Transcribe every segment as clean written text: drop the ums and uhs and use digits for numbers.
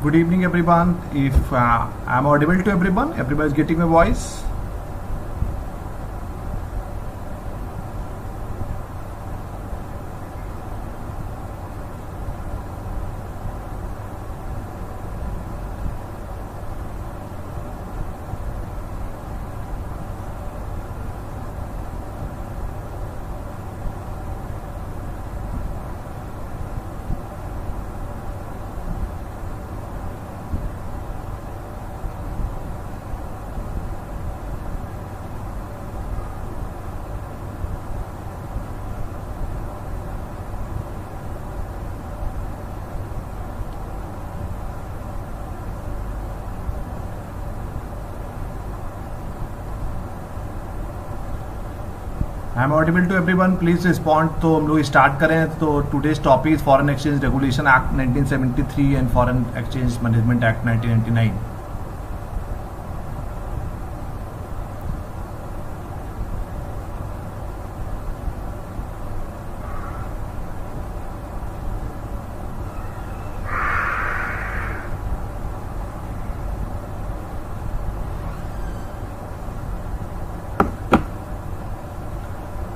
Good evening, everyone. If I'm audible to everyone, everybody is getting my voice. I am audible to everyone, please respond. तो हम लोग start करें। तो today's topic is foreign exchange regulation act 1973 and foreign exchange management act 1999।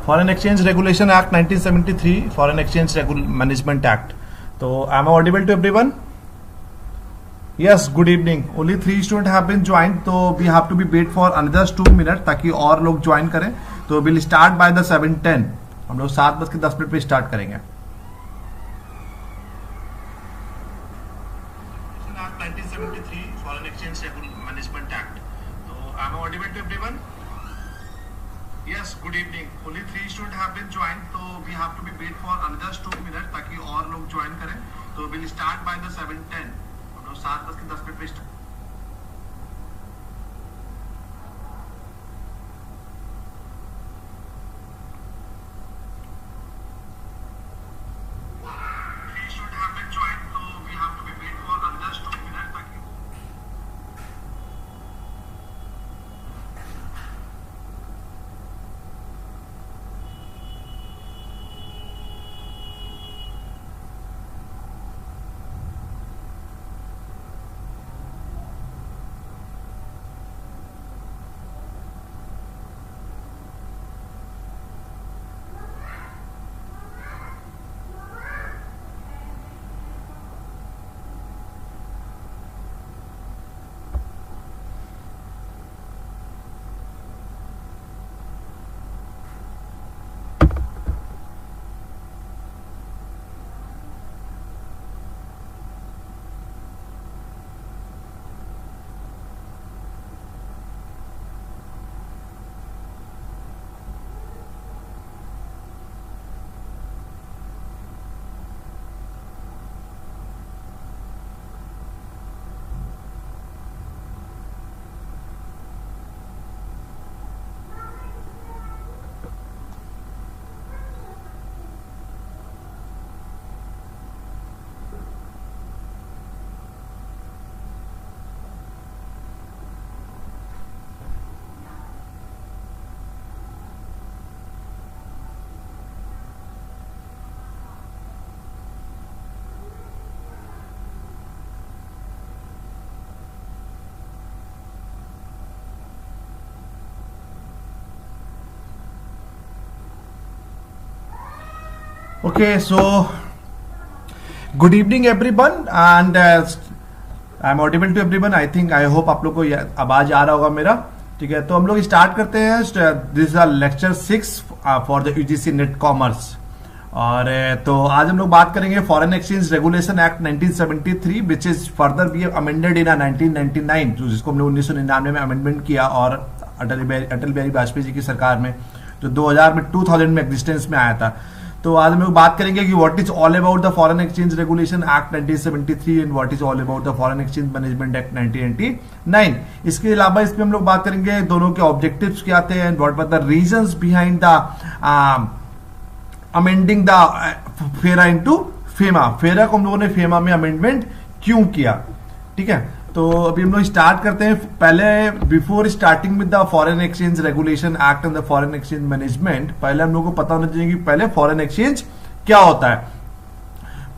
Foreign exchange regulation act 1973, foreign exchange management act. तो I am audible to everyone? Yes, good evening. Only 3 student have been join, तो we have to be wait for another 2 minute ताकि और लोग join करें। तो will start by the 7:10। हम लोग 7:10 पे स्टार्ट करेंगे। 1973 फॉरेन एक्सचेंज मैनेजमेंट एक्ट। तो I am audible to everyone? Yes, good evening. Only 3 students have been joined, so we have to be wait for another 2 minutes ताकि और लोग join करें। तो we'll start by the 7:10। हम लोग 7:10 पे start। Okay, so good evening everyone and I'm audible to everyone. I think I hope आप लोग को आवाज आ रहा होगा मेरा। ठीक है, तो हम लोग स्टार्ट करते हैं। This is lecture 6 for the UGC net commerce. और तो आज हम लोग बात करेंगे foreign exchange regulation act 1973 which is further be amended in 1999, जो जिसको हमने 1999 में अमेंडमेंट किया और अटल बिहारी वाजपेयी जी की सरकार में, जो 2000 में एग्जिस्टेंस में आया था। तो आज हम लोग बात करेंगे कि what is all about the foreign exchange regulation act 1973 and what is all about the foreign exchange management act 1999। इसके अलावा इसमें हम लोग बात करेंगे दोनों के ऑब्जेक्टिव्स क्या थे and what were the reasons behind the amending the फेरा इनटू फेमा। फेरा को हम लोगों ने फेमा में अमेंडमेंट क्यों किया। ठीक है, तो अभी हम लोग स्टार्ट करते हैं। पहले before starting with the foreign exchange regulation act and the foreign exchange management, पहले हम लोग को पता होना चाहिए कि पहले फॉरेन एक्सचेंज क्या होता है।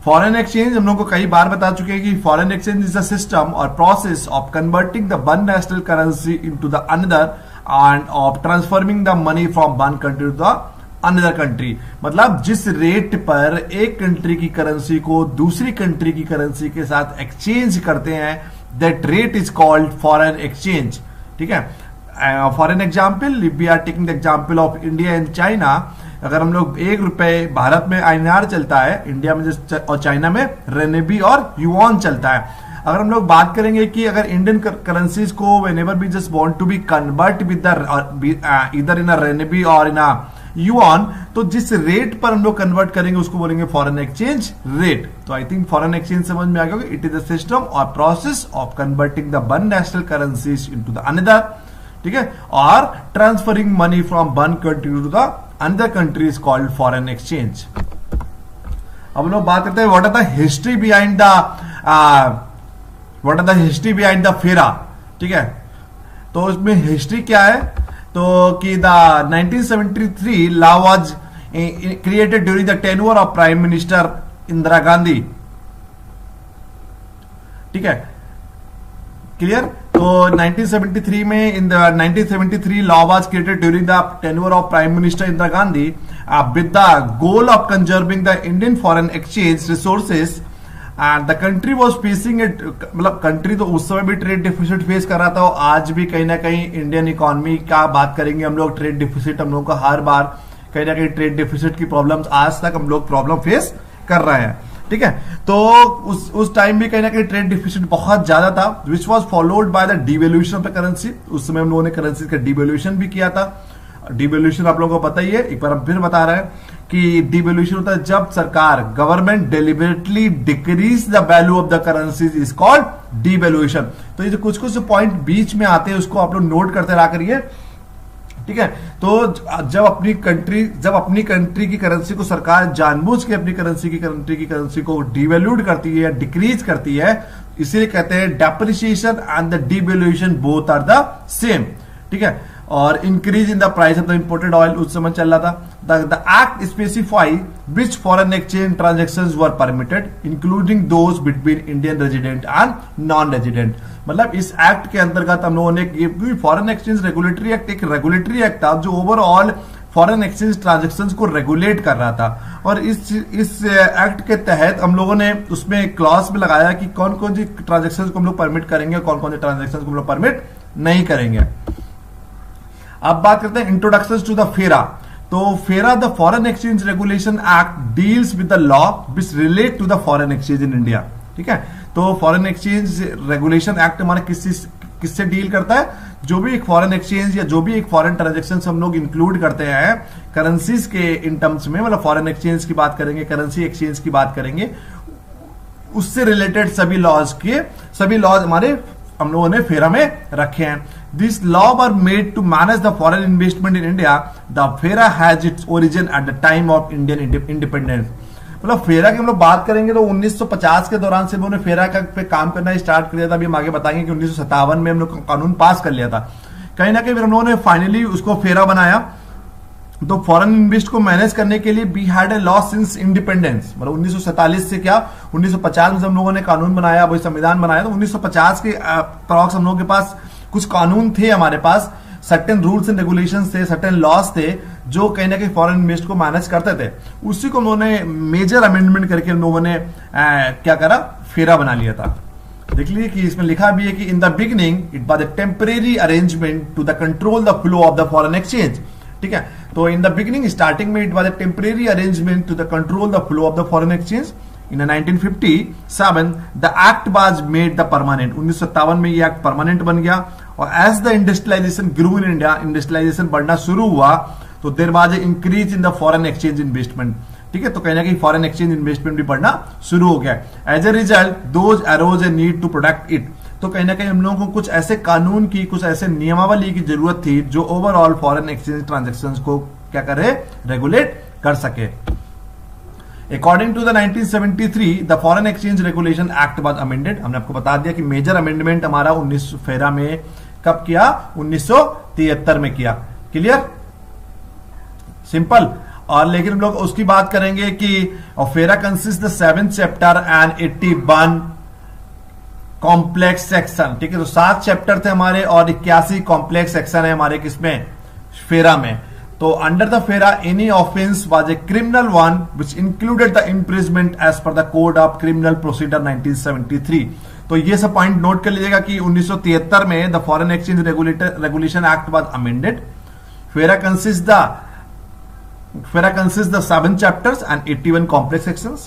फॉरेन एक्सचेंज हम लोग को कई बार बता चुके हैं कि foreign exchange is a system और process of converting the one national currency into the another and of transforming the money from one country to the another country. मतलब जिस रेट पर एक कंट्री की करेंसी को दूसरी कंट्री की currency के साथ एक्सचेंज करते हैं, that rate is called foreign exchange. ठीक है, for an example, we are taking the example of India and China. अगर हम लोग 1 रुपए, भारत में INR चलता है, इंडिया में और चाइना में रेनेबी और युआन चलता है। अगर हम लोग बात करेंगे कि अगर इंडियन करेंसीज को whenever we just want to be convert with either in अ रेनेबी और इन अ युआन, तो जिस रेट पर हम लोग कन्वर्ट करेंगे उसको बोलेंगे फॉरेन एक्सचेंज रेट। तो आई थिंक फॉरेन एक्सचेंज समझ में आ गया, इट इज द सिस्टम और process of converting the one national currencies into the another, ठीक है, और transferring money from one country to the another country is called foreign exchange. अब हम लोग बात करते हैं what are the history behind the FERA. ठीक है, तो इसमें हिस्ट्री क्या है, तो कि the 1973 law was created during the tenure of prime minister Indira Gandhi. ठीक है, क्लियर। तो 1973 में in the 1973 law was created during the tenure of prime minister Indira Gandhi with the goal of conserving the Indian foreign exchange resources and the country was facing it. मतलब country तो उस समय भी trade deficit face कर रहा था और आज भी कहीं ना कहीं इंडियन इकोनॉमी का बात करेंगे हम लोग, ट्रेड डिफिसिट हम लोग का हर बार कहीं ना कहीं ट्रेड डिफिसिट की प्रॉब्लम्स आज तक हम लोग प्रॉब्लम फेस कर रहे हैं। ठीक है, तो उस टाइम भी कहीं ना कहीं ट्रेड डिफिसिट बहुत ज्यादा था, which was followed by the devaluation of the currency. उस समय हम लोगों ने करेंसी का डिवैल्यूएशन भी किया था। डिवैल्यूएशन आप लोगों को पता ही है, एक बार हम फिर बता रहे हैं कि डिवैल्यूएशन होता है जब सरकार, government deliberately decrease the value of the currencies is called devaluation. तो ये जो कुछ कुछ पॉइंट बीच में आते हैं उसको आप लोग नोट करते रहा करिए। ठीक है, तो जब अपनी कंट्री की करेंसी को सरकार जानबूझ के अपनी कंट्री की करेंसी को डिवैल्यूड करती है या डिक्रीज करती है, इसीलिए कहते हैं depreciation and the devaluation both are the same. ठीक है, और increase in the price of the imported oil उस समय चल रहा था। The act specify which foreign exchange transactions were permitted including those between Indian resident and non resident. मतलब इस एक्ट के अंतर्गत हम लोगों ने फॉरेन एक्सचेंज रेगुलेटरी एक्ट एक रेगुलेटरी एक्ट था जो ओवरऑल फॉरेन एक्सचेंज ट्रांजेक्शंस को रेगुलेट कर रहा था। और इस एक्ट के तहत हम लोगों ने उसमें क्लॉज में लगाया कि कौन कौन सी ट्रांजेक्शंस को हम लोग परमिट करेंगे, कौन कौन सी ट्रांजेक्शंस को हम लोग परमिट नहीं करेंगे। अब बात करते हैं इंट्रोडक्शन टू द फेरा। तो FERA the foreign exchange regulation act deals with the law which relate to the foreign exchange in India. ठीक है, तो फॉरेन एक्सचेंज रेगुलेशन एक्ट हमारा किससे डील करता है, जो भी एक फॉरेन एक्सचेंज या जो भी एक फॉरेन ट्रांजेक्शन हम लोग इंक्लूड करते हैं करेंसीज के इन टर्म्स में, मतलब फॉरेन एक्सचेंज की बात करेंगे, करेंसी एक्सचेंज की बात करेंगे, उससे रिलेटेड सभी लॉज हमारे हम लोगों ने फेरा में रखे हैं। This law were made to manage the foreign investment in India. The FERA has its origin at the time of Indian independence. मतलब फेरा की हम लोग बात करेंगे तो 1950 के दौरान से उन्होंने फेरा पे काम करना स्टार्ट कर दिया था। अभी हम आगे बताएंगे कि 1957 में हम लोग कानून पास कर लिया था। कहीं ना कहीं फिर हम लोगों ने फाइनली उसको फेरा बनाया। तो फॉरेन इन्वेस्ट को मैनेज करने के लिए we had a law since independence. मतलब 1947 से क्या 1950 में हम लोगों ने कानून बनाया, वही संविधान बनाया। तो 1950 के अप्रॉक्स हम लोगों के पास कुछ कानून थे, हमारे पास सर्टेन रूल्स एंड रेगुलेशंस थे, सर्टेन लॉज थे जो कहीं ना कहीं फॉरेन इन्वेस्ट को मैनेज करते थे। उसी को उन्होंने मेजर अमेंडमेंट करके हम लोगों ने क्या करा, फेरा बना लिया था। देख लीजिए कि इसमें लिखा भी है कि in the beginning it was a temporary arrangement to the control the flow of the foreign exchange. ठीक है, तो इन द बिगिनिंग स्टार्टिंग में it was a temporary arrangement to the control the flow of the foreign exchange. In 1957 the act was made the permanent. 1957 में ये act permanent बन गया। और as the industrialization grew in India, industrialization बढ़ना शुरू हुआ तो there was a increase in the foreign exchange investment. ठीक है, तो कहीं ना कहीं फॉरेन एक्सचेंज इन्वेस्टमेंट भी बढ़ना शुरू हो गया। As a result those arose a need to protect it. तो कहीं ना कहीं हम लोगों को कुछ ऐसे कानून की, कुछ ऐसे नियमावली की जरूरत थी जो ओवरऑल फॉरेन एक्सचेंज ट्रांजेक्शंस को क्या करे, रेगुलेट कर सके। According to the 1973 the foreign exchange regulation act was amended. हमने आपको बता दिया कि मेजर अमेंडमेंट हमारा 19 फेरा में कब किया, 1973 में किया। Clear, simple. और लेकिन हम लोग उसकी बात करेंगे कि फेरा consist the 7th chapter and 81 complex section. ठीक है, तो 7 चैप्टर थे हमारे और 81 कॉम्प्लेक्स सेक्शन है हमारे किसमें, फेरा में। तो under the FERA any offence was a criminal one which included the imprisonment as per the code of criminal procedure 1973। तो ये सब पॉइंट नोट कर लीजिएगा कि 1973 में the foreign exchange regulation act was amended. फेरा consist the 7 chapters and 81 complex sections.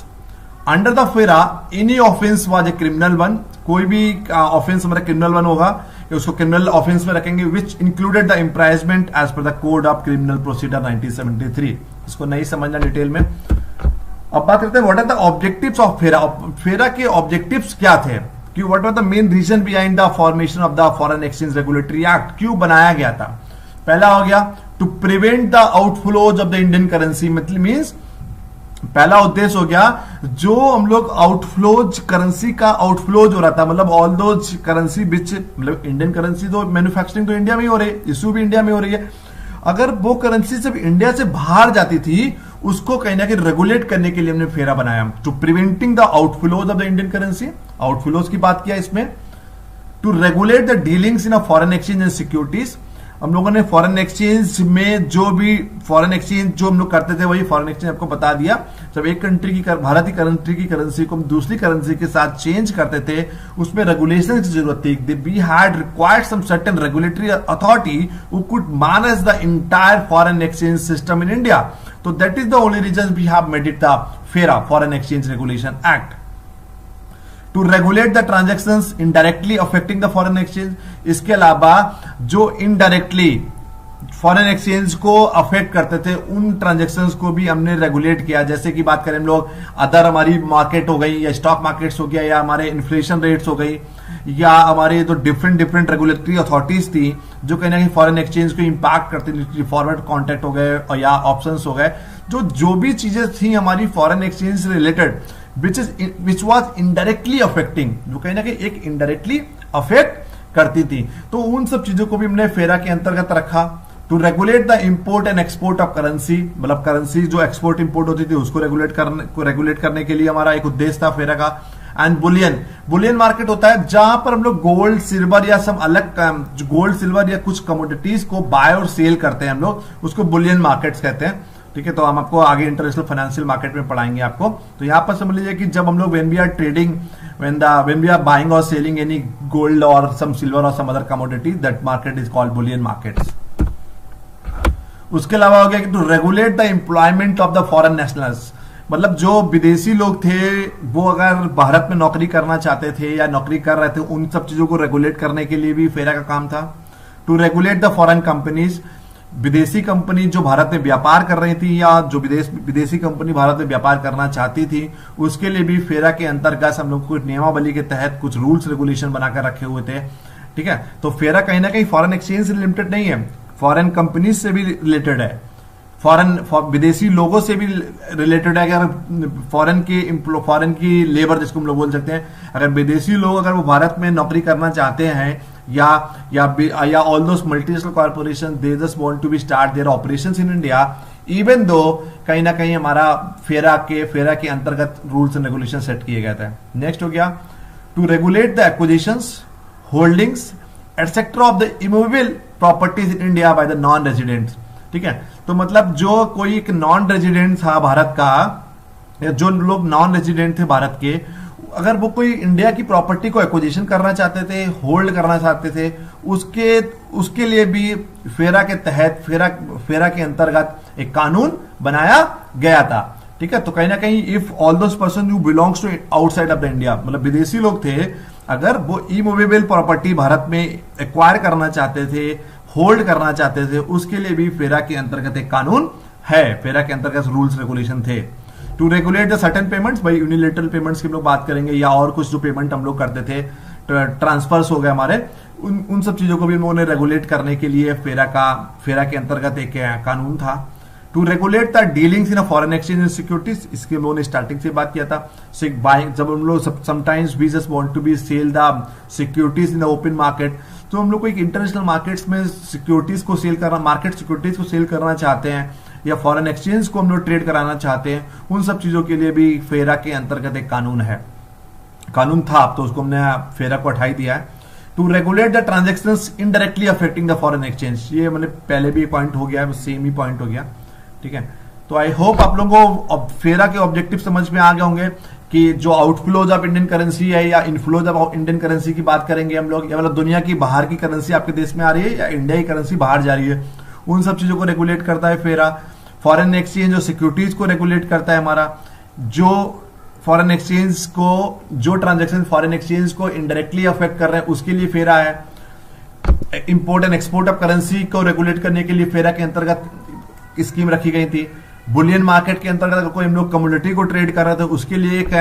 Under the FERA, any offense was a criminal one. कोई भी ऑफेंस हमारा क्रिमिनल वन होगा, उसको क्रिमिनल ऑफेंस में रखेंगे, which included the imprisonment as per the code of criminal procedure 1973। इसको नहीं समझना डिटेल में। अब बात करते हैं what are the objectives of FERA. FERA के ऑब्जेक्टिव्स क्या थे, कि what were the main reason behind the formation of the foreign exchange regulatory act, क्यों बनाया गया था। पहला हो गया to prevent the outflows of the Indian currency, मतलब मींस पहला उद्देश्य हो गया जो हम लोग आउटफ्लोज करेंसी का आउटफ्लोज हो रहा था, मतलब ऑल दोज करेंसी बिच, मतलब इंडियन करेंसी तो मैन्युफैक्चरिंग तो इंडिया में ही हो रही है, इश्यू भी इंडिया में हो रही है। अगर वो करेंसी जब इंडिया से बाहर जाती थी उसको कहीं ना कहीं रेगुलेट करने के लिए हमने फेरा बनाया, to preventing the outflows of the Indian currency. Outflows की बात किया इसमें। To regulate the dealings in a foreign exchange and securities, हम लोगों ने फॉरेन एक्सचेंज में जो भी फॉरेन एक्सचेंज जो हम लोग करते थे वही फॉरेन एक्सचेंज आपको बता दिया। जब एक कंट्री की भारत की कंट्री की करेंसी को हम दूसरी करेंसी के साथ चेंज करते थे उसमें रेगुलेशन की जरूरत थी। We had required some certain regulatory authority who could manage the entire foreign exchange system in India. तो that is the only reason we have made it the FERA, foreign exchange regulation act. To regulate the transactions indirectly affecting the foreign exchange, इसके अलावा जो indirectly foreign exchange को affect करते थे उन transactions को भी हमने रेगुलेट किया। जैसे कि बात करें हम लोग अदर हमारी मार्केट हो गई या स्टॉक मार्केट्स हो गया या हमारे इन्फ्लेशन रेट्स हो गई या हमारे जो डिफरेंट रेगुलेटरी अथॉरिटीज थी जो कहीं ना कहीं फॉरेन एक्सचेंज को इंपैक्ट करती थी, फॉरवर्ड कॉन्ट्रैक्ट हो गए और या ऑप्शंस हो गए, जो भी चीजें थी हमारी फॉरेन एक्सचेंज से related which was indirectly affecting, जो कहीं ना कहीं एक indirectly affect करती थी, तो उन सब चीजों को भी हमने फेरा के अंतर्गत रखा। To regulate the import and export of currency, मतलब करेंसी जो एक्सपोर्ट इंपोर्ट होती थी उसको रेगुलेट करने के लिए हमारा एक उद्देश्य था फेरा का। एंड बुलियन मार्केट होता है जहां पर हम लोग गोल्ड सिल्वर या सब अलग गोल्ड सिल्वर या कुछ कमोडिटीज को बाय और सेल करते हैं हम लोग, उसको बुलियन मार्केट्स कहते हैं। ठीक है, तो हम आपको आगे इंटरनेशनल फाइनेंशियल मार्केट में पढ़ाएंगे आपको। तो यहां पर समझ लीजिए कि जब हम लोग when we are trading, when we are buying और सेलिंग एनी गोल्ड और सम सिल्वर और some other commodity, that market is called bullion markets. उसके अलावा हो गया कि to regulate the employment of the foreign nationals, मतलब जो विदेशी लोग थे वो अगर भारत में नौकरी करना चाहते थे या नौकरी कर रहे थे उन सब चीजों को रेगुलेट करने के लिए भी फेरा का काम था। To regulate the foreign companies, विदेशी कंपनी जो भारत में व्यापार कर रही थी या जो विदेशी कंपनी भारत में व्यापार करना चाहती थी उसके लिए भी फेरा के अंतर्गत हम लोग कुछ नियमावली के तहत कुछ रूल्स रेगुलेशन बनाकर रखे हुए थे। ठीक है, तो फेरा कहीं ना कहीं फॉरेन एक्सचेंज से लिमिटेड नहीं है, फॉरेन कंपनीज से भी रिलेटेड है, विदेशी लोगों से भी रिलेटेड है। अगर फॉरेन की लेबर जिसको हम लोग बोल सकते हैं, अगर विदेशी लोग अगर वो भारत में नौकरी करना चाहते हैं या all those multinational corporation they just want to be start their operations in India, even though कहीं ना कहीं हमारा फेरा के अंतर्गत रूल्स एंड रेगुलेशन सेट किए गए थे। नेक्स्ट हो गया to regulate the acquisitions, holdings etcetera of the immovable properties in India by the non residents. ठीक है, तो मतलब जो कोई एक नॉन रेजिडेंट था भारत का या जो लोग नॉन रेजिडेंट थे भारत के, अगर वो कोई इंडिया की प्रॉपर्टी को एक्विजिशन करना चाहते थे, होल्ड करना चाहते थे, उसके लिए भी फेरा के तहत फेरा के अंतर्गत एक कानून बनाया गया था। ठीक है, तो कहीं ना कहीं if all those person you belongs to outside of the India, मतलब विदेशी लोग थे, अगर वो इमूवेबल प्रॉपर्टी भारत में एक्वायर करना चाहते थे, होल्ड करना चाहते थे, उसके लिए भी फेरा के अंतर्गत एक कानून है, फेरा के अंतर्गत रूल्स रेगुलेशन थे। To regulate the certain payments, भाई यूनिलेटरल पेमेंट्स की हम लोग बात करेंगे या और कुछ जो पेमेंट हम लोग करते थे, ट्रांसफर्स हो गए हमारे, उन सब चीजों को भी उन्होंने रेगुलेट करने के लिए फेरा के अंतर्गत एक कानून था। To regulate the dealings in foreign exchange and securities, इसके हम लोगों ने स्टार्टिंग से बात किया था। जब हम लोग sometimes we just want to be sell the securities in the open market, तो हम लोग को एक इंटरनेशनल मार्केट्स में सिक्योरिटीज को सेल करना, मार्केट सिक्योरिटीज को सेल करना चाहते हैं या फॉरेन एक्सचेंज को हम लोग ट्रेड कराना चाहते हैं, उन सब चीजों के लिए भी फेरा के अंतर्गत एक कानून था, अब तो उसको हमने फेरा को हटाई दिया है। To regulate the transactions indirectly affecting the foreign exchange, ये मैंने पहले भी पॉइंट हो गया, सेम ही पॉइंट हो गया, ठीक है। तो आई होप आप लोगों को फेरा के ऑब्जेक्टिव समझ में आ गए होंगे कि जो आउटफ्लोज ऑफ इंडियन करेंसी है या इनफ्लोज ऑफ इंडियन करेंसी की बात करेंगे हम लोग, या मतलब दुनिया की बाहर की करेंसी आपके देश में आ रही है या इंडिया की करेंसी बाहर जा रही है, उन सब चीजों को रेगुलेट करता है फेरा। फॉरेन एक्सचेंज और सिक्योरिटीज को रेगुलेट करता है हमारा, जो फॉरेन एक्सचेंज को, जो ट्रांजेक्शन फॉरेन एक्सचेंज को इनडायरेक्टली अफेक्ट कर रहे हैं उसके लिए फेरा है। Import and export of currency को रेगुलेट करने के लिए फेरा के अंतर्गत स्कीम रखी गई थी। बुलियन मार्केट के अंतर्गत अगर कोई हम लोग कमोडिटी को ट्रेड कर रहे थे उसके लिए एक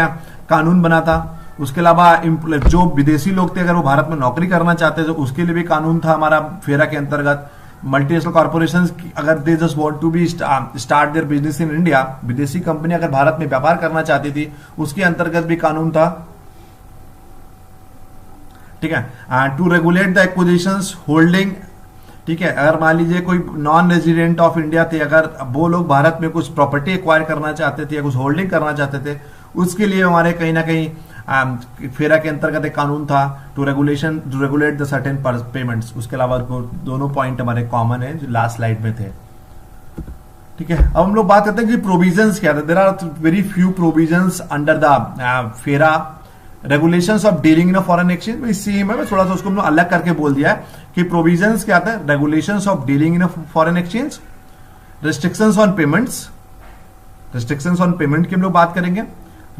कानून बना था। उसके अलावा जो विदेशी लोग थे अगर वो भारत में नौकरी करना चाहते थे उसके लिए भी कानून था हमारा फेरा के अंतर्गत। मल्टीनेशनल कॉर्पोरेशंस अगर they just want to be start their business in India, विदेशी कंपनी अगर भारत में व्यापार करना चाहती थी उसके अंतर्गत भी कानून था, ठीक है। To regulate the acquisitions holding, ठीक है, अगर मान लीजिए कोई नॉन रेजिडेंट ऑफ इंडिया थे, अगर वो लोग भारत में कुछ प्रॉपर्टी एक्वायर करना चाहते थे या कुछ होल्डिंग करना चाहते थे उसके लिए हमारे कहीं ना कहीं फेरा के अंतर्गत एक कानून था to regulate the certain payments. उसके अलावा दोनों पॉइंट हमारे कॉमन है जो लास्ट स्लाइड में थे, ठीक है। अब हम लोग बात करते हैं कि प्रोविजंस क्या थे। There are very few provisions under the FERA. Regulations of dealing in foreign exchange में सेम है, मैं थोड़ा सा उसको हमने अलग करके बोल दिया है कि प्रोविजंस क्या था। Regulations of dealing in foreign exchange, restrictions on payments, restrictions on payment की हम लोग बात करेंगे।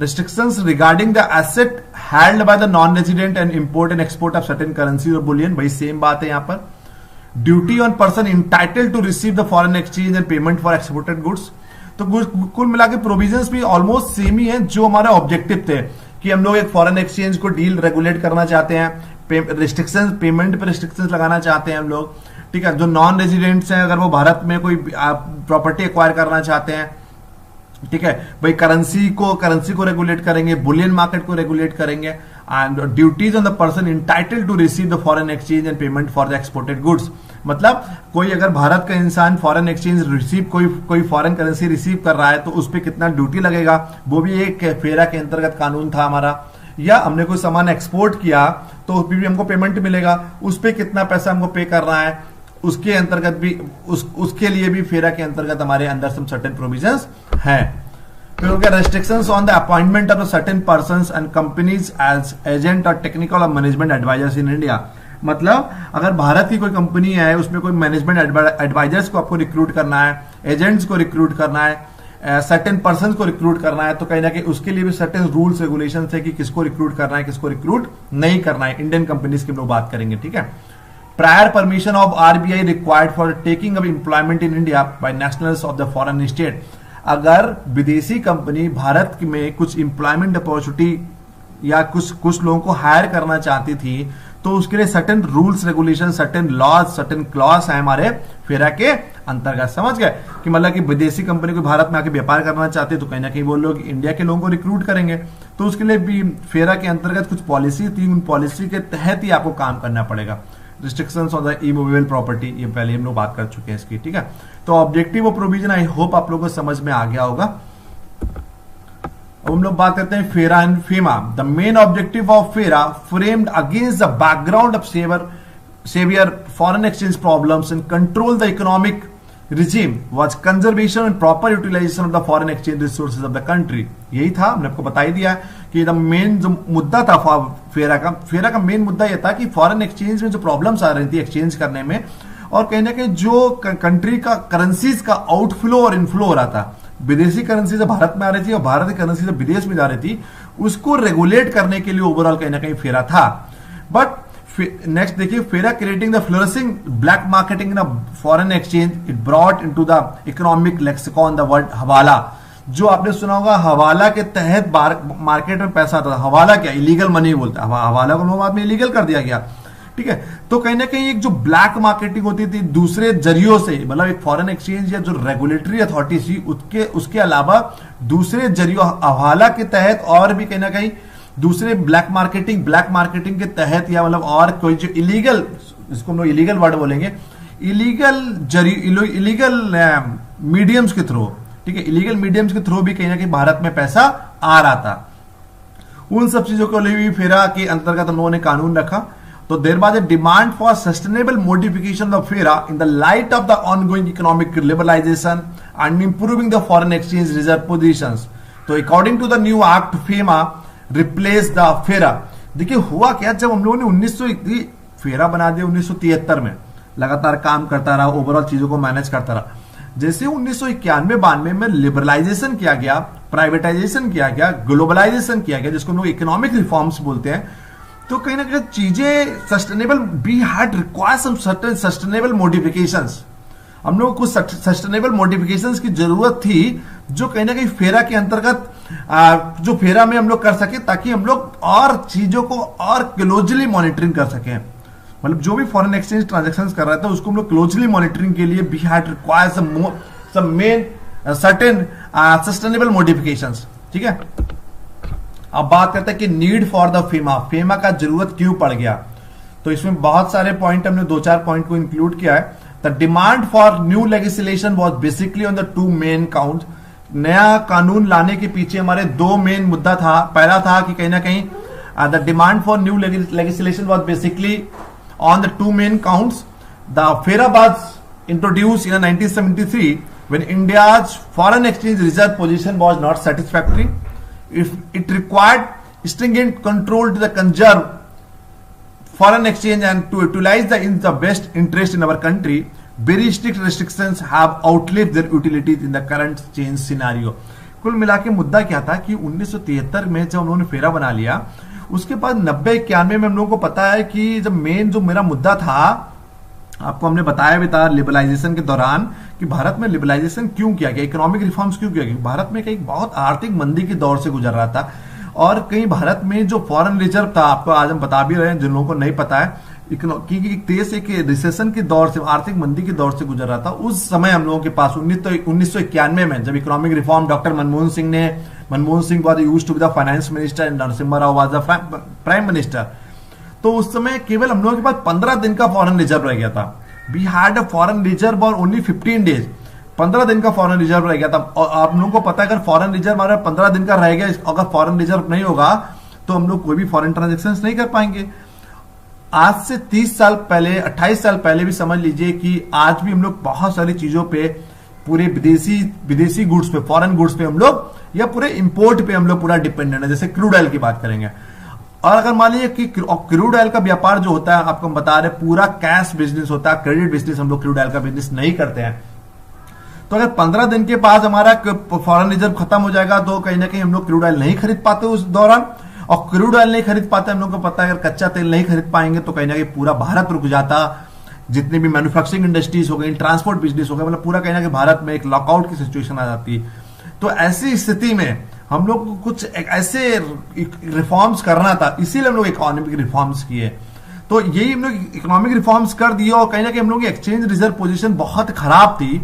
Restrictions regarding the asset held by the non-resident and import and export of certain currencies or bullion, भाई सेम बात है यहाँ पर। Duty on person entitled to receive the foreign exchange and payment for exported goods, तो कुल मिला के provisions भी ऑलमोस्ट सेम ही है जो हमारे ऑब्जेक्टिव थे कि हम लोग एक फॉरेन एक्सचेंज को डील रेगुलेट करना चाहते हैं, रिस्ट्रिक्शन पेमेंट पे रिस्ट्रिक्शन लगाना चाहते हैं हम लोग, ठीक है। जो नॉन रेजिडेंट्स हैं अगर वो भारत में कोई प्रॉपर्टी एक्वायर करना चाहते हैं, ठीक है भाई, करेंसी को रेगुलेट करेंगे, बुलियन मार्केट को रेगुलेट करेंगे। And duties on the person entitled to receive the foreign exchange and payment for the exported goods, मतलब कोई अगर भारत का इंसान फॉरेन एक्सचेंज रिसीव कोई फॉरेन करेंसी रिसीव कर रहा है तो उस पर कितना ड्यूटी लगेगा, वो भी एक फेरा के अंतर्गत कानून था हमारा। या हमने कोई सामान एक्सपोर्ट किया तो उस पर भी हमको पेमेंट मिलेगा, उस पर कितना पैसा हमको पे करना है उसके अंतर्गत भी उसके लिए भी फेरा के अंतर्गत हमारे अंदर सम सर्टेन प्रोविजंस है। फिर हो गया restrictions on the appointment of certain persons and companies as agent और टेक्निकल और मैनेजमेंट एडवाइजर्स इन इंडिया, मतलब अगर भारत की कोई कंपनी है उसमें कोई मैनेजमेंट एडवाइजर्स को आपको रिक्रूट करना है, एजेंट्स को रिक्रूट करना है, सर्टेन पर्सन को रिक्रूट करना है, तो कहीं ना कहीं उसके लिए भी सर्टेन रूल्स रेगुलेशन है कि किसको रिक्रूट करना है किसको रिक्रूट नहीं करना है। इंडियन कंपनीज की हम लोग बात करेंगे, ठीक है। Prior permission of RBI required for taking up employment in India bye nationals of the foreign state, अगर विदेशी कंपनी भारत में कुछ एम्प्लॉयमेंट अपॉर्चुनिटी या कुछ लोगों को हायर करना चाहती थी तो उसके लिए certain rules regulation, certain laws, certain clause है हमारे फेरा के अंतर्गत। समझ गए कि मतलब कि विदेशी कंपनी को भारत में आके व्यापार करना चाहते तो कहीं ना कहीं वो लोग इंडिया के लोगों को रिक्रूट करेंगे, तो उसके लिए भी फेरा के अंतर्गत कुछ पॉलिसी थी, उन पॉलिसी के तहत ही आपको काम करना पड़ेगा। Restrictions on the immovable property, ये पहले हम लोग बात कर चुके हैं इसकी, ठीक है। तो ऑब्जेक्टिव और प्रोविजन आई होप आप लोगों को समझ में आ गया होगा। अब हम लोग बात करते हैं FERA and FEMA. The main objective of FERA framed against the background of severe foreign exchange problems and control the economic regime was conservation and proper utilization of the foreign exchange resources of the country। यही था, हमने आपको बता ही दिया कि the main जो मुद्दा था फेरा का मेन मुद्दा यह था कि फॉरेन एक्सचेंज में जो प्रॉब्लम्स आ रही थी एक्सचेंज करने में, और कहीं ना कहीं जो कंट्री का करेंसीज का आउटफ्लो और इनफ्लो हो रहा था, विदेशी करेंसी से भारत में आ रही थी और भारत की करेंसी से विदेश में जा रही थी, उसको रेगुलेट करने के लिए ओवरऑल कहीं ना कहीं फेरा था। बट नेक्स्ट देखिए, फेरा creating the flourishing black marketing in foreign exchange, it brought into the economic lexicon the word हवाला। जो आपने सुना होगा हवाला के तहत मार्केट में पैसा आता था। हवाला क्या, इलीगल मनी बोलता है, हवाला को बाद में इलीगल कर दिया गया, ठीक है। तो कहीं ना कहीं एक जो ब्लैक मार्केटिंग होती थी दूसरे जरियों से, मतलब एक फॉरेन एक्सचेंज या जो रेगुलेटरी अथॉरिटी थी उसके अलावा दूसरे जरियों हवाला के तहत और भी कहीं ना कहीं दूसरे ब्लैक मार्केटिंग के तहत या मतलब और कोई जो इलीगल, इसको हम लोग इलीगल वर्ड बोलेंगे, इलीगल मीडियम्स के थ्रू, ठीक है, इलीगल मीडियम्स के थ्रू भी कहीं ना कहीं भारत में पैसा आ रहा था। उन सब चीजों को लिए भी फेरा के अंतर्गत हम लोगों ने कानून रखा। तो there was a demand for sustainable modification of FERA in the light of the ongoing economic liberalisation and improving the foreign exchange reserve positions. तो according to the new act FEMA replace the FERA. देखिए हुआ क्या, जब हम लोगों ने 1900 फेरा बना दिया 1973 में, लगातार काम करता रहा, ओवरऑल चीजों को मैनेज करता रहा। जैसे 1991-92 में लिबरलाइजेशन किया गया, प्राइवेटाइजेशन किया गया, ग्लोबलाइजेशन किया गया, जिसको हम लोग इकोनॉमिक रिफॉर्म्स बोलते हैं, तो कहीं ना कहीं चीजें sustainable, we had require some certain sustainable modifications. हम लोग कुछ सस्टेनेबल मॉडिफिकेशंस की जरूरत थी, जो कहीं ना कहीं फेरा के अंतर्गत जो फेरा में हम लोग कर सके, ताकि हम लोग और चीजों को और क्लोजली मॉनिटरिंग कर सकें। मतलब जो भी फॉरेन एक्सचेंज ट्रांजैक्शंस कर रहा था उसको हम लोग क्लोजली मॉनिटरिंग के लिए we had require some main certain sustainable modifications, ठीक है। अब बात करते हैं कि need for the FEMA, FEMA का जरूरत क्यों पड़ गया। तो इसमें बहुत सारे पॉइंट, हमने 2-4 पॉइंट को इंक्लूड किया है। The demand for new legislation was basically on the 2 main count. नया कानून लाने के पीछे हमारे 2 मेन मुद्दा था। पहला था कि कहीं ना कहीं the demand for new legislation was basically on the 2 main counts. The FERA was introduced in 1973 when India's foreign exchange reserve position was not satisfactory. It required stringent control to the conserve foreign exchange and to utilize in the best interest in our country. Very strict restrictions have outlived their utilities in the current change scenario. कुल मिला के मुद्दा क्या था कि 1973 में जब उन्होंने फेरा बना लिया, उसके बाद 90-91 में हम लोगों को पता है कि जब मेन जो मेरा मुद्दा था, आपको हमने बताया भी था लिबरलाइजेशन के दौरान, कि भारत में लिबरलाइजेशन क्यों किया गया, इकोनॉमिक रिफॉर्म्स क्यों किया गया। भारत में कहीं बहुत आर्थिक मंदी के दौर से गुजर रहा था, और कहीं भारत में जो फॉरेन रिजर्व था, आपको आज हम बता भी रहे हैं जिन लोगों को नहीं पता है, कि देश एक रिसेशन के दौर से, आर्थिक मंदी के दौर से गुजर रहा था। उस समय हम लोगों के पास 1991 में जब economic reform doctor Manmohan Singh was used to be the finance minister and Narasimha Rao was the prime minister, तो उस समय केवल हम लोगों के पास 15 दिन का फॉरेन रिजर्व रह गया था। We had a foreign reserve और ओनली 15 डेज, 15 दिन का फॉरेन रिजर्व रह गया था। और आप लोगों को पता है अगर फॉरेन रिजर्व हमारा 15 दिन का रह गया, अगर फॉरेन रिजर्व नहीं होगा तो हम लोग कोई भी फॉरेन ट्रांजेक्शन नहीं कर पाएंगे। आज से 30 साल पहले, 28 साल पहले भी समझ लीजिए कि आज भी हम लोग बहुत सारी चीजों पे, पूरे विदेशी गुड्स पे, फॉरेन गुड्स पे हम लोग, या पूरे इंपोर्ट पे हम लोग पूरा डिपेंडेंट है। जैसे क्रूड ऑयल की बात करेंगे, और अगर मान लीजिए कि क्रूड ऑयल का व्यापार जो होता है, आपको हम बता रहे पूरा कैश बिजनेस होता है, क्रेडिट बिजनेस, हम लोग क्रूड ऑयल का बिजनेस नहीं करते हैं। तो अगर 15 दिन के बाद हमारा फॉरेन रिजर्व खत्म हो जाएगा, तो कहीं ना कहीं हम लोग क्रूड ऑयल नहीं खरीद पाते उस दौरान, और क्रूड ऑयल नहीं खरीद पाते, हम लोग को पता है अगर कच्चा तेल नहीं खरीद पाएंगे तो कहीं ना कहीं पूरा भारत रुक जाता। जितने भी मैन्युफैक्चरिंग इंडस्ट्रीज हो गई, ट्रांसपोर्ट बिजनेस हो गया, मतलब पूरा कहीं ना कहीं भारत में एक लॉकआउट की सिचुएशन आ जाती। तो ऐसी स्थिति में हम लोग को कुछ ऐसे रिफॉर्म्स करना था, इसीलिए हम लोग इकोनॉमिक रिफॉर्म्स किए। तो यही हम लोग इकोनॉमिक रिफॉर्म्स कर दिए, और कहीं ना कहीं हम लोग की एक्सचेंज रिजर्व पोजीशन बहुत खराब थी,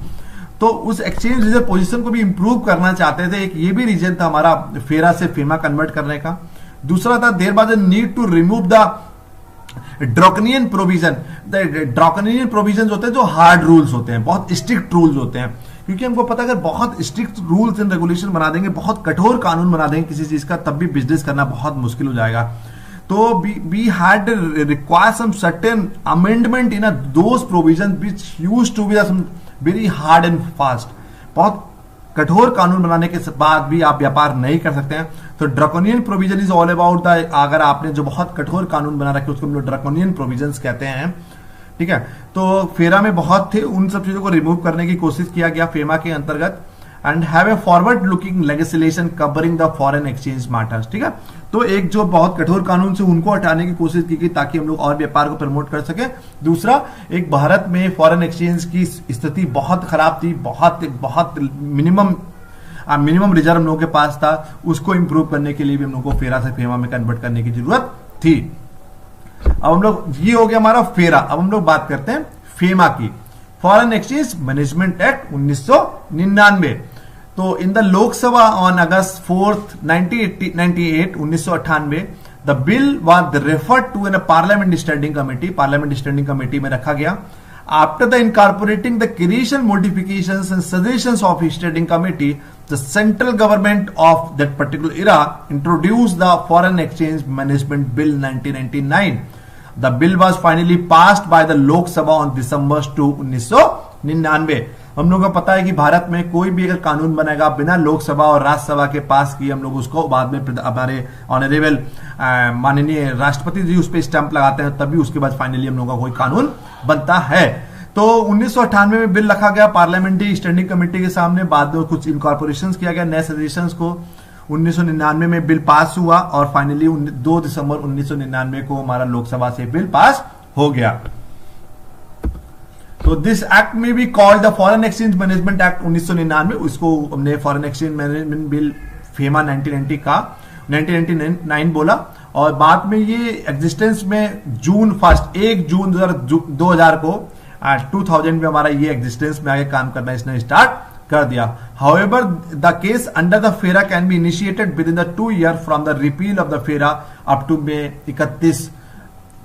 तो उस एक्सचेंज रिजर्व पोजीशन को भी इंप्रूव करना चाहते थे। एक ये भी रीजन था हमारा फेरा से फेमा कन्वर्ट करने का। दूसरा था there was a need to remove the draconian provision. Draconian provision होते हैं जो हार्ड रूल्स होते हैं, बहुत स्ट्रिक्ट रूल्स होते हैं, क्योंकि हमको पता है अगर बहुत स्ट्रिक्ट रूल्स एंड रेगुलेशन बना देंगे, बहुत कठोर कानून बना देंगे किसी चीज का, तब भी बिजनेस करना बहुत मुश्किल हो जाएगा। तो we had require some certain amendment in those provision which used to be very hard and fast. बहुत कठोर कानून बनाने के बाद भी आप व्यापार नहीं कर सकते हैं। तो draconian provision is all about the, अगर आपने जो बहुत कठोर कानून बना रखे उसको हम लोग ड्रैकोनियन प्रोविजंस कहते हैं, ठीक है। तो फेरा में बहुत थे, उन सब चीजों को रिमूव करने की कोशिश किया गया फेमा के अंतर्गत, and have a forward looking legislation covering the foreign exchange matters, ठीक है। तो एक जो बहुत कठोर कानून से उनको हटाने की कोशिश की गई ताकि हम लोग और व्यापार को प्रमोट कर सके। दूसरा, एक भारत में फॉरेन एक्सचेंज की स्थिति बहुत खराब थी, बहुत मिनिमम रिजर्व हम लोगों के पास था, उसको इंप्रूव करने के लिए भी हम लोग को फेरा से फेमा में कन्वर्ट करने की जरूरत थी। अब हम लोग, ये हो गया हमारा फेरा। अब हम लोग बात करते हैं फेमा की, फॉरेन एक्सचेंज मैनेजमेंट एक्ट 1999। तो in the Lok Sabha on August 4th 1998 the bill was referred to in parliament standing committee, parliament standing committee में रखा गया, After the incorporating the creation modifications and suggestions of standing committee, the central government of that particular era introduced the Foreign Exchange Management Bill 1999. The bill was finally passed by the Lok Sabha on December 2, 1999. हम लोगों को पता है कि भारत में कोई भी अगर कानून बनेगा बिना लोकसभा और राज्यसभा के पास किए, हम लोग उसको बाद में हमारे ऑनरेबल माननीय राष्ट्रपति जी उस पर स्टैंप लगाते हैं, तभी उसके बाद फाइनली हम लोगों का कोई कानून बनता है। तो 1998 में बिल रखा गया पार्लियामेंट्री स्टैंडिंग कमेटी के सामने, बाद में कुछ इनकॉर्पोरेशन किया गया नए सजेशंस को। 1999 में बिल पास हुआ और फाइनली 2 दिसंबर 1999 को हमारा लोकसभा से बिल पास हो गया। तो दिस एक्ट में भी called the foreign exchange management act 1999, उसको हमने foreign exchange management bill FEMA 1999 बोला। और बाद में ये एग्जिस्टेंस में जून 1 जून 2000 को 2000 में हमारा ये एग्जिस्टेंस में आगे काम करना इसने स्टार्ट कर दिया। However the case under the FERA can be initiated within the 2 year from the repeal of the FERA up to May 31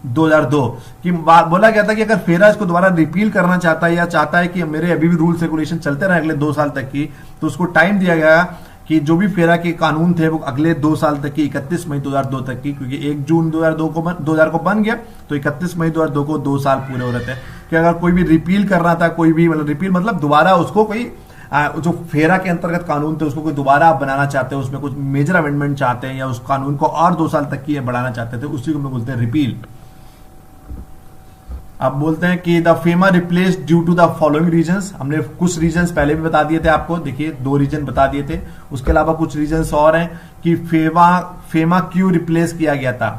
2002 कि बोला गया था कि अगर फेरा इसको दोबारा रिपील करना चाहता है या चाहता है कि मेरे अभी भी रूल्स रेगुलेशन चलते रहे अगले 2 साल तक की, तो उसको टाइम दिया गया कि जो भी फेरा के कानून थे वो अगले 2 साल तक की 31 मई 2002 तक की, क्योंकि 1 जून 2000 को बन गया तो 31 मई 2002 को 2 साल पूरे हो रहे थे कि अगर कोई भी रिपील करना था, कोई भी मतलब रिपील मतलब दोबारा उसको कोई जो फेरा के अंतर्गत कानून थे उसको कोई दोबारा आप बनाना चाहते हैं, उसमें कुछ मेजर अमेंडमेंट चाहते हैं या उस कानून को और 2 साल तक की बढ़ाना चाहते थे, उसी को हम बोलते हैं रिपील। अब बोलते हैं कि the FEMA replace due to the following reasons. हमने कुछ रीजंस पहले भी बता दिए थे आपको, देखिए 2 रीजन बता दिए थे, उसके अलावा कुछ रीजंस और हैं कि फेमा क्यों रिप्लेस किया गया था।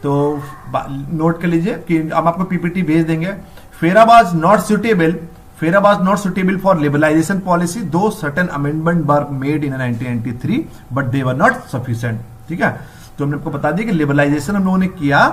तो नोट कर लीजिए कि अब आपको पीपीटी भेज देंगे। FERA was not suitable for liberalisation policy though certain amendment were made in 1993 but they were not sufficient. ठीक है, तो हमने आपको बता दिया कि लिबरलाइजेशन हम लोगों ने किया,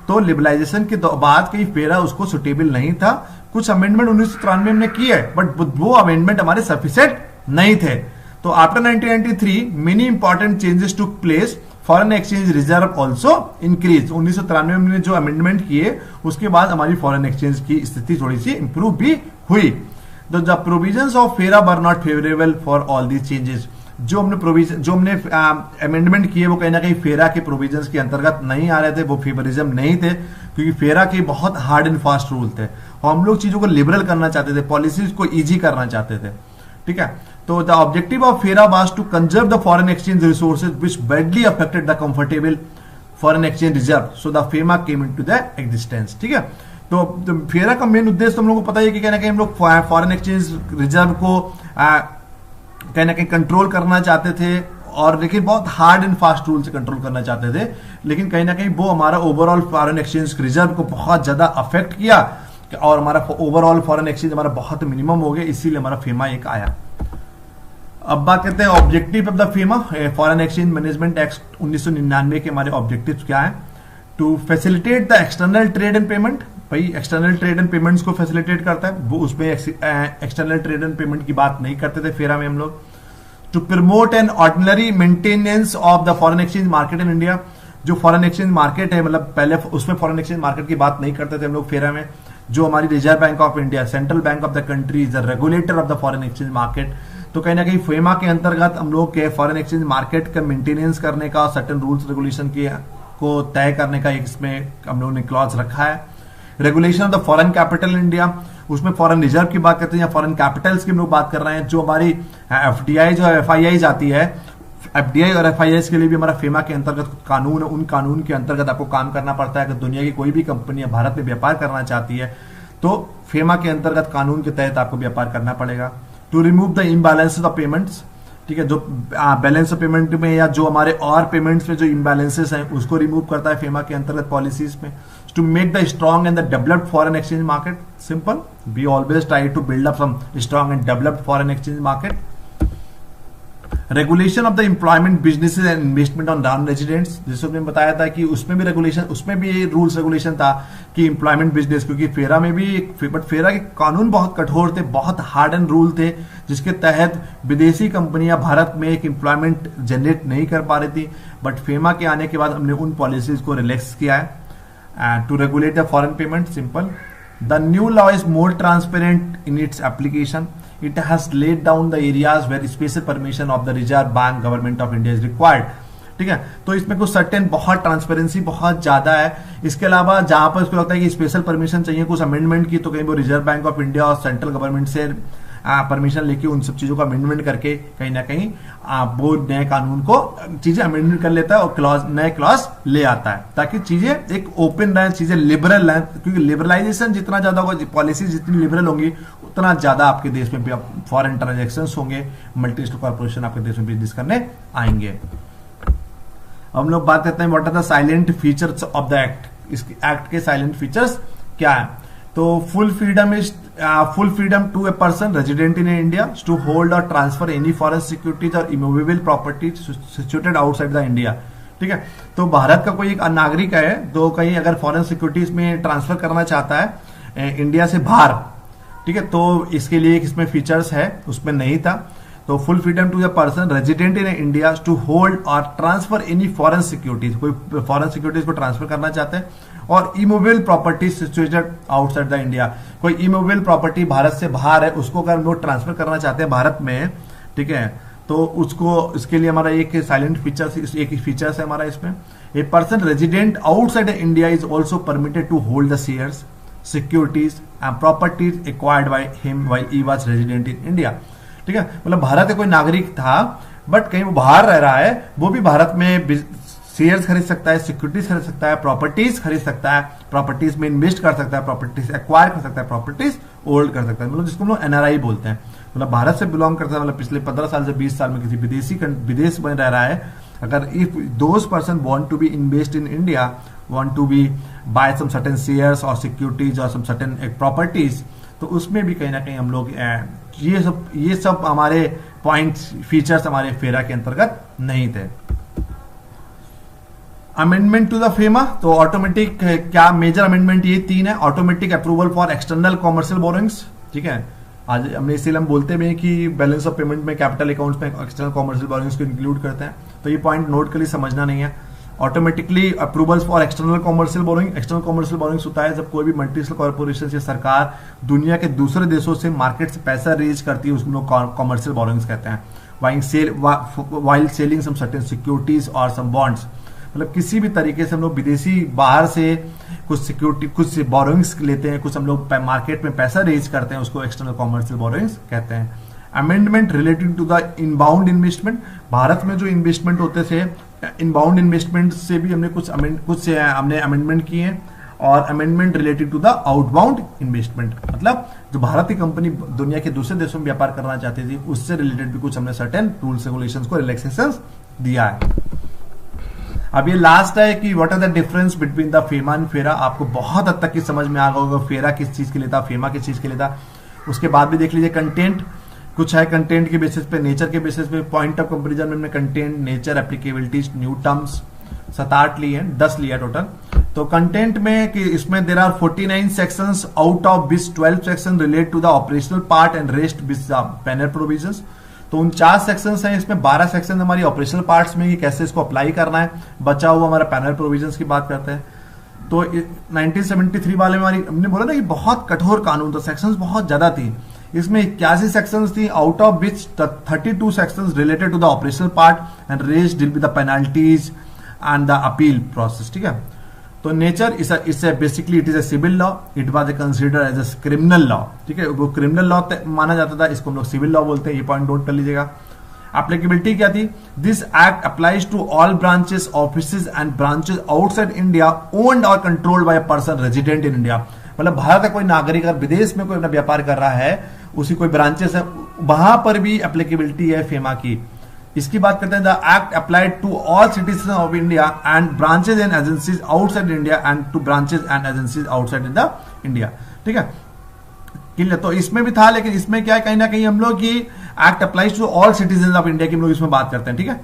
तो लिबरलाइजेशन के बाद कहीं फेरा उसको सुटेबल नहीं था। कुछ अमेंडमेंट 1993 हमने किए बट वो अमेंडमेंट हमारे सफिशिएंट नहीं थे। तो after 1993 many important changes took place, foreign exchange reserve also increase. 1993 में हमने जो अमेंडमेंट किए उसके बाद हमारी फॉरेन एक्सचेंज की स्थिति थोड़ी सी इंप्रूव भी हुई। द प्रोविजंस ऑफ फेरा were not favourable for all these changes. जो हमने अमेंडमेंट किए वो कहीं ना कहीं फेरा के प्रोविजंस के अंतर्गत नहीं आ रहे थे, वो फेवरिज्म नहीं थे, क्योंकि फेरा के बहुत हार्ड एंड फास्ट रूल थे और हम लोग चीजों को लिबरल करना चाहते थे, पॉलिसीज को इजी करना चाहते थे। ठीक है, तो the objective of FERA was to conserve the foreign exchange resources which badly affected the comfortable foreign exchange reserve, so the FEMA came into the existence. ठीक है, तो फेरा का मेन उद्देश्य हम लोग को पता है कि कहीं ना कहीं हम लोग फॉरेन एक्सचेंज रिजर्व को कहीं ना कहीं कंट्रोल करना चाहते थे, और लेकिन बहुत हार्ड एंड फास्ट रूल से कंट्रोल करना चाहते थे, लेकिन कहीं ना कहीं वो हमारा ओवरऑल फॉरेन एक्सचेंज रिजर्व को बहुत ज्यादा अफेक्ट किया और हमारा ओवरऑल फॉरेन एक्सचेंज हमारा बहुत मिनिमम हो गया, इसीलिए हमारा फेमा एक आया। अब बात करते हैं objective of the FEMA. Foreign exchange management act 1999 के हमारे ऑब्जेक्टिव्स क्या है? To facilitate the external trade and payment. भाई एक्सटर्नल ट्रेड एंड पेमेंट्स को फैसिलिटेट करता है, वो उसमें एक्सटर्नल ट्रेड एंड पेमेंट की बात नहीं करते थे फेरा में हम लोग। To promote an ordinary maintenance of the foreign exchange market in India. जो फॉरेन एक्सचेंज मार्केट है, मतलब पहले उसमें फॉरेन एक्सचेंज मार्केट की बात नहीं करते थे हम लोग फेरा में। जो हमारी reserve bank of India, central bank of the country, is the regulator of the foreign exchange market. तो कहीं ना कहीं फेमा के अंतर्गत हम लोग के फॉरेन एक्सचेंज मार्केट का मेंटेनेंस करने का, सर्टेन रूल्स रेगुलेशन को तय करने का एक इसमें हम लोगों ने क्लॉज रखा है। Regulation of the foreign capital India, उसमें फॉरेन रिजर्व की बात करते हैं या फॉरेन कैपिटल्स की हम लोग बात कर रहे हैं। जो हमारी एफडीआई जो एफआईआई आती है, एफडीआई और एफआईआई के लिए भी हमारा फेमा के अंतर्गत कानून है, उन कानून के अंतर्गत आपको काम करना पड़ता है। अगर दुनिया की कोई भी कंपनी भारत में व्यापार करना चाहती है तो फेमा के अंतर्गत कानून के तहत आपको व्यापार करना पड़ेगा। To remove the imbalances of payments, ठीक है, जो बैलेंस ऑफ पेमेंट में या जो हमारे और पेमेंट्स में जो इम्बैलेंसेस हैं उसको रिमूव करता है फेमा के अंतर्गत पॉलिसीज में। To make the strong and the developed foreign exchange market simple, we always try to build up some strong and developed foreign exchange market. Regulation of the employment businesses and investment on non residents, जैसे हमने बताया था कि उसमें भी regulation, उसमें भी rules regulation था कि एम्प्लॉयमेंट बिजनेस, क्योंकि फेरा में भी बट फेरा के कानून बहुत कठोर थे, बहुत हार्ड एंड रूल थे, जिसके तहत विदेशी कंपनियां भारत में एक एम्प्लॉयमेंट जनरेट नहीं कर पा रही थी। बट फेमा के आने के बाद हमने उन पॉलिसीज को रिलैक्स किया है। To regulate the foreign payment simple, the new law is more transparent in its application. It has laid down the areas where special permission of the reserve bank government of India is required. ठीक है, तो इसमें कुछ certain बहुत transparency बहुत ज्यादा है. इसके अलावा जहां पर उसको लगता है कि स्पेशल परमिशन चाहिए कुछ अमेंडमेंट की, तो कहीं वो रिजर्व बैंक ऑफ इंडिया और सेंट्रल गवर्नमेंट से परमिशन लेके उन सब चीजों का अमेंडमेंट करके कहीं ना कहीं वो नए कानून को चीजें अमेंडमेंट कर लेता है और नए क्लॉज ले आता है, ताकि चीजें एक ओपन रहे, चीजें लिबरल रहे. क्योंकि लिबरलाइजेशन जितना ज्यादा होगा, पॉलिसी जितनी लिबरल होंगी, उतना ज्यादा आपके देश में भी फॉरेन ट्रांजेक्शन होंगे, मल्टीनेशनल कॉर्पोरेशन आपके देश में बिजनेस करने आएंगे. हम लोग बात करते हैं what are the silent features of the act. इस एक्ट के साइलेंट फीचर्स क्या है? तो full freedom to a person resident in India to hold और ट्रांसफर एनी फॉरेन सिक्योरिटीज और immovable properties situated outside the India. ठीक है, तो भारत का कोई एक नागरिक है तो कहीं अगर फॉरेन सिक्योरिटीज में ट्रांसफर करना चाहता है इंडिया से बाहर, ठीक है, तो इसके लिए इसमें फीचर्स है, उसमें नहीं था. तो full freedom to the person resident in India to hold और ट्रांसफर एनी फॉरेन सिक्योरिटीज, कोई फॉरेन सिक्योरिटीज को ट्रांसफर करना चाहते हैं, और immovable properties situated outside the India, कोई इमूवेबल प्रॉपर्टी भारत से बाहर है उसको अगर वो ट्रांसफर करना चाहते हैं भारत में, ठीक है, तो उसको इसके लिए हमारा एक साइलेंट फीचर्स, एक फीचर्स है हमारा इसमें. A person resident outside India is also permitted to hold the shares securities and properties acquired by him while he was resident in India. ठीक है, मतलब भारत का कोई नागरिक था बट कहीं वो बाहर रह रहा है, वो भी भारत में शेयर्स खरीद सकता है, सिक्योरिटीज खरीद सकता है, प्रॉपर्टीज खरीद सकता है, प्रॉपर्टीज में इन्वेस्ट कर सकता है, प्रॉपर्टीज एक्वायर कर सकता है, प्रॉपर्टीज होल्ड कर सकता है, मतलब जिसको हम लोग एनआरआई बोलते हैं, मतलब भारत से बिलोंग करता है, मतलब पिछले 15 साल से 20 साल में किसी विदेश में रह रहा है. अगर if those person want to be invest in India, want to be buy some certain shares और सिक्योरिटीज और सम सर्टेन प्रॉपर्टीज, तो उसमें भी कहीं ना कहीं हम लोग ये सब हमारे पॉइंट्स फीचर्स हमारे फेरा के अंतर्गत नहीं थे. अमेंडमेंट टू द फेमा, तो ऑटोमेटिक क्या मेजर अमेंडमेंट ये 3 है. Automatic approval for external commercial borrowings. ठीक है, आज हमने इसीलिए हम बोलते हैं कि बैलेंस ऑफ पेमेंट में कैपिटल अकाउंट्स में एक्सटर्नल कॉमर्शियल बोरोइंग्स को इंक्लूड करते हैं, तो ये पॉइंट नोट के लिए समझना नहीं है. Automatically approvals for external commercial borrowing, external commercial borrowings होता है जब कोई भी मल्टीनेशनल कॉर्पोरेशन या सरकार दुनिया के दूसरे देशों से मार्केट से पैसा रेज करती है, उसको लोग कॉमर्शियल बोरोइंग्स कहते हैं. While selling some certain securities और सम बॉन्ड्स, मतलब किसी भी तरीके से हम लोग विदेशी बाहर से कुछ सिक्योरिटी कुछ बोरोइंग्स लेते हैं, कुछ हम लोग मार्केट में पैसा रेज करते हैं, उसको एक्सटर्नल कॉमर्शियल बोरोइंग्स कहते हैं. Amendment related to the inbound investment, Bharat में जो इन्वेस्टमेंट होते थे इनबाउंड इन्वेस्टमेंट से भी हमने कुछ हमने अमेंडमेंट किए हैं. और amendment related to the outbound investment, मतलब जो भारत की कंपनी दुनिया के दूसरे देशों में व्यापार करना चाहती थी उससे रिलेटेड भी कुछ हमने सर्टेन रूल्स रेगुलेशंस को रिलैक्सेशन दिया है. अब ये लास्ट है कि what are the difference between the FEMA and FERA. आपको बहुत हद तक की समझ में आ गया होगा फेरा किस चीज के लिए था, फेमा किस चीज के लिए था. उसके बाद भी देख लीजिए कंटेंट कुछ है, कंटेंट के बेसिस पे, नेचर के बेसिस पे, पॉइंट ऑफ कंपेरिजन में हमने कंटेंट, नेचर, एप्लीकेबिलिटीज, न्यू टर्म्स 7-8 लिए हैं, 10 लिया टोटल. तो कंटेंट में कि इसमें there are 49 sections out of which 12 section relate to the operational part and rest which the panel provisions. तो 49 सेक्शंस हैं, इसमें 12 सेक्शन हमारी ऑपरेशनल पार्ट्स में कि कैसे इसको अप्लाई करना है, बचा हुआ हमारा पैनल प्रोविजंस की बात करते हैं. तो 1973 वाले में हमारी हमने बोला ना कि बहुत कठोर कानून था, सेक्शंस बहुत ज्यादा थी. इसमें 81 सेक्शंस थी, out of which 32 sections related to the operational part and rest deal with the penalties and the appeal process. ठीक है, तो nature is basically it is a civil law, it was considered as a criminal law. ठीक है, वो criminal law माना जाता था, इसको हम लोग सिविल लॉ बोलते हैं, ये पॉइंट नोट कर लीजिएगा. एप्लीकेबिलिटी क्या थी? This act applies to all branches, offices and branches outside India owned or controlled by a person resident in India. मतलब भारत का कोई नागरिक अगर विदेश में कोई अपना व्यापार कर रहा है, उसी कोई ब्रांचेस है, वहां पर भी एप्लीकेबिलिटी है फेमा की. इसकी बात करते हैं, the act applied to all citizen of India and branches and agencies outside India and to branches and agencies outside in the India. ठीक है, क्लियर. तो इसमें भी था, लेकिन इसमें क्या है, कहीं ना कहीं हम लोग की act applies to all citizen of India की हम लोग इसमें बात करते हैं. ठीक है,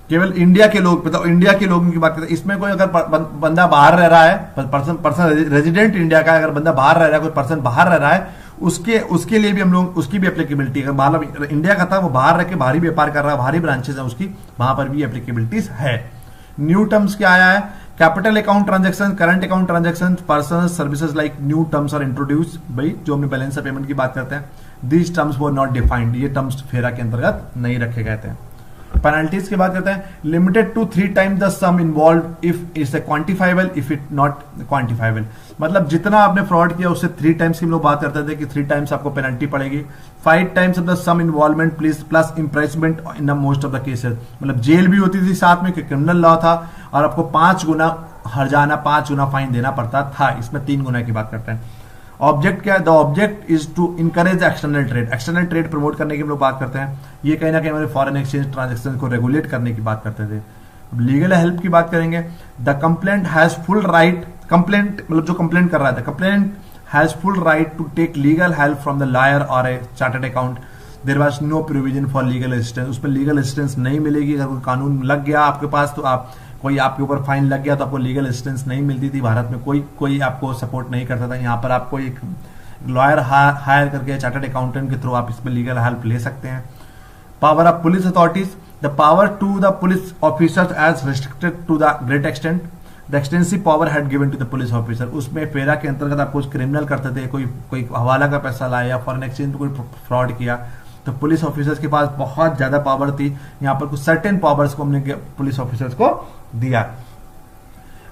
केवल इंडिया के लोग, मतलब इंडिया के लोगों की बात करते हैं. इसमें कोई अगर बंदा बाहर रह रहा है, पर्सन रेजिडेंट इंडिया का अगर बंदा बाहर रह रहा है, कोई पर्सन बाहर रह रहा है, उसके लिए भी हम लोग उसकी भी एप्लीकेबिलिटी, अगर बाहर इंडिया का था वो बाहर रह के बाहरी व्यापार कर रहा है, बाहरी ब्रांचेस है उसकी, वहां पर भी एप्लीकेबिलिटीज है. न्यू टर्म्स क्या आया है capital account transaction, current account transaction, personal services like new terms are introduce, भाई जो हमने बैलेंस ऑफ पेमेंट की बात करते हैं, these terms were not defined, ये टर्म्स फेरा के अंतर्गत नहीं रखे गए थे। पेनल्टीज की बात करते हैं, limited to 3 times the sum involve if it's quantifiable, if it not quantifiable, मतलब जितना आपने फ्रॉड किया उससे 3 टाइम्स की हम लोग बात करते थे कि 3 टाइम्स आपको पेनल्टी पड़ेगी। 5 times of the sum involvement please plus impressment in the most of the cases, मतलब जेल भी होती थी साथ में, क्रिमिनल लॉ था और आपको 5 गुना हर्जाना, 5 गुना फाइन देना पड़ता था। इसमें 3 गुना की बात करते हैं। ऑब्जेक्ट क्या है? The object is to encourage external trade, external trade promote करने की हम लोग बात करते हैं। ये कहीं ना कहीं हमारे फॉरेन एक्सचेंज ट्रांजेक्शन को रेगुलेट करने की बात करते थे। लीगल हेल्प की बात करेंगे, the complaint has full right, complaint मतलब जो कंप्लेंट कर रहा था, complaint has full right to take legal help from the lawyer or a chartered account, there was no provision for legal assistance, उसमें legal assistance नहीं मिलेगी। अगर कोई कानून लग गया आपके पास तो आप कोई आपके ऊपर फाइन लग गया तो आपको लीगल असिस्टेंस नहीं मिलती थी। भारत में कोई आपको सपोर्ट नहीं करता था। यहाँ पर आपको एक लॉयर हायर करके चार्टर्ड अकाउंटेंट के थ्रू आप इसमें लीगल हेल्प ले सकते हैं। Power of police authorities, the power to the police officers as restricted to the great extent, the extensive power had given to the police officer. उसमें FERA के अंतर्गत आप कुछ क्रिमिनल करते थे, कोई हवाला का पैसा लाया या फॉरेन एक्सचेंज में कोई फ्रॉड किया, तो पुलिस ऑफिसर्स के पास बहुत ज्यादा पावर थी। यहाँ पर कुछ सर्टेन पावर्स को हमने पुलिस ऑफिसर्स को दिया।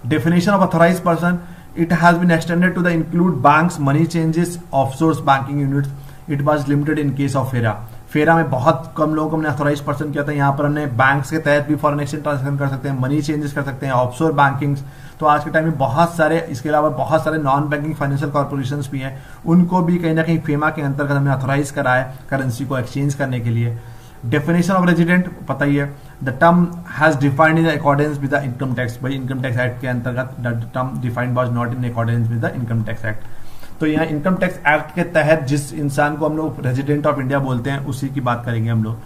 Definition of authorise person, it has been extended to the include banks, money changes, offshore banking units. It was limited in case of फेरा। फेरा में बहुत कम लोगों को हमने ऑथोराइज पर्सन किया था। यहाँ पर हमने बैंक्स के तहत भी फॉरेन एक्सचेंज ट्रांजेक्शन कर सकते हैं, मनी चेंजेस कर सकते हैं, ऑफशोर बैंकिंग। तो आज के टाइम में बहुत सारे, इसके अलावा बहुत सारे नॉन बैंकिंग फाइनेंशियल कॉर्पोरेशंस भी हैं, उनको भी कहीं ना कहीं फेमा के अंतर्गत हमने ऑथोराइज करा है करेंसी को एक्सचेंज करने के लिए। डेफिनेशन ऑफ रेजिडेंट पता ही है, the term has defined in accordance with the income tax, भाई इनकम टैक्स एक्ट के अंतर्गत the term defined was not in accordance with the income tax act. तो यहाँ इनकम टैक्स एक्ट के तहत जिस इंसान को हम लोग रेजिडेंट ऑफ इंडिया बोलते हैं उसी की बात करेंगे हम लोग।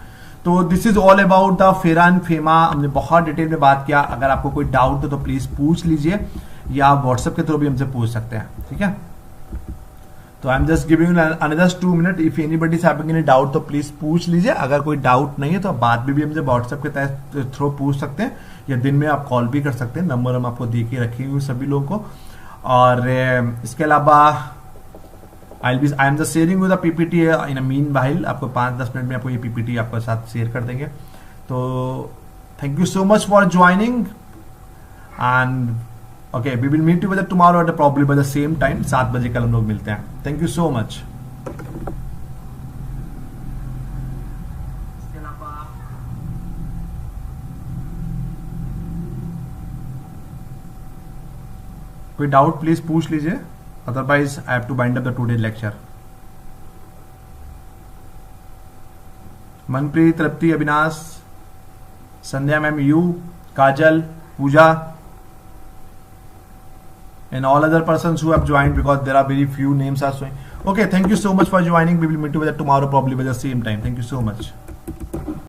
तो this is all about the फेरा एंड फेमा, हमने बहुत डिटेल में बात किया। अगर आपको कोई डाउट हो तो प्लीज पूछ लीजिए, या आप व्हाट्सएप के थ्रू भी हमसे पूछ सकते हैं, ठीक है। तो I am just giving another 2 minute, if anybody is having any doubt तो प्लीज पूछ लीजिए। अगर कोई डाउट नहीं है तो आप बाद में भी हमसे व्हाट्सएप के थ्रू पूछ सकते हैं, या दिन में आप कॉल भी कर सकते हैं। नंबर हम आपको दे के रखे हुए सभी लोगों को। और इसके अलावा I am just sharing with the PPT in a mean while, आपको 5-10 मिनट में आपको ये पीपीटी आपके साथ शेयर कर देंगे। तो thank you so much for joining and okay, we will meet you with tomorrow at probably by the same time. 7 बजे कल हम लोग मिलते हैं। Thank you so much. कोई डाउट प्लीज पूछ लीजिए, otherwise I have to bind up the today lecture. Manpreet, Tripti, Avinash, Sandhya ma'am, you, Kajal, Pooja, and all other persons who have joined, because there are very few names are showing. Okay, thank you so much for joining. We will meet you tomorrow probably by the same time. Thank you so much.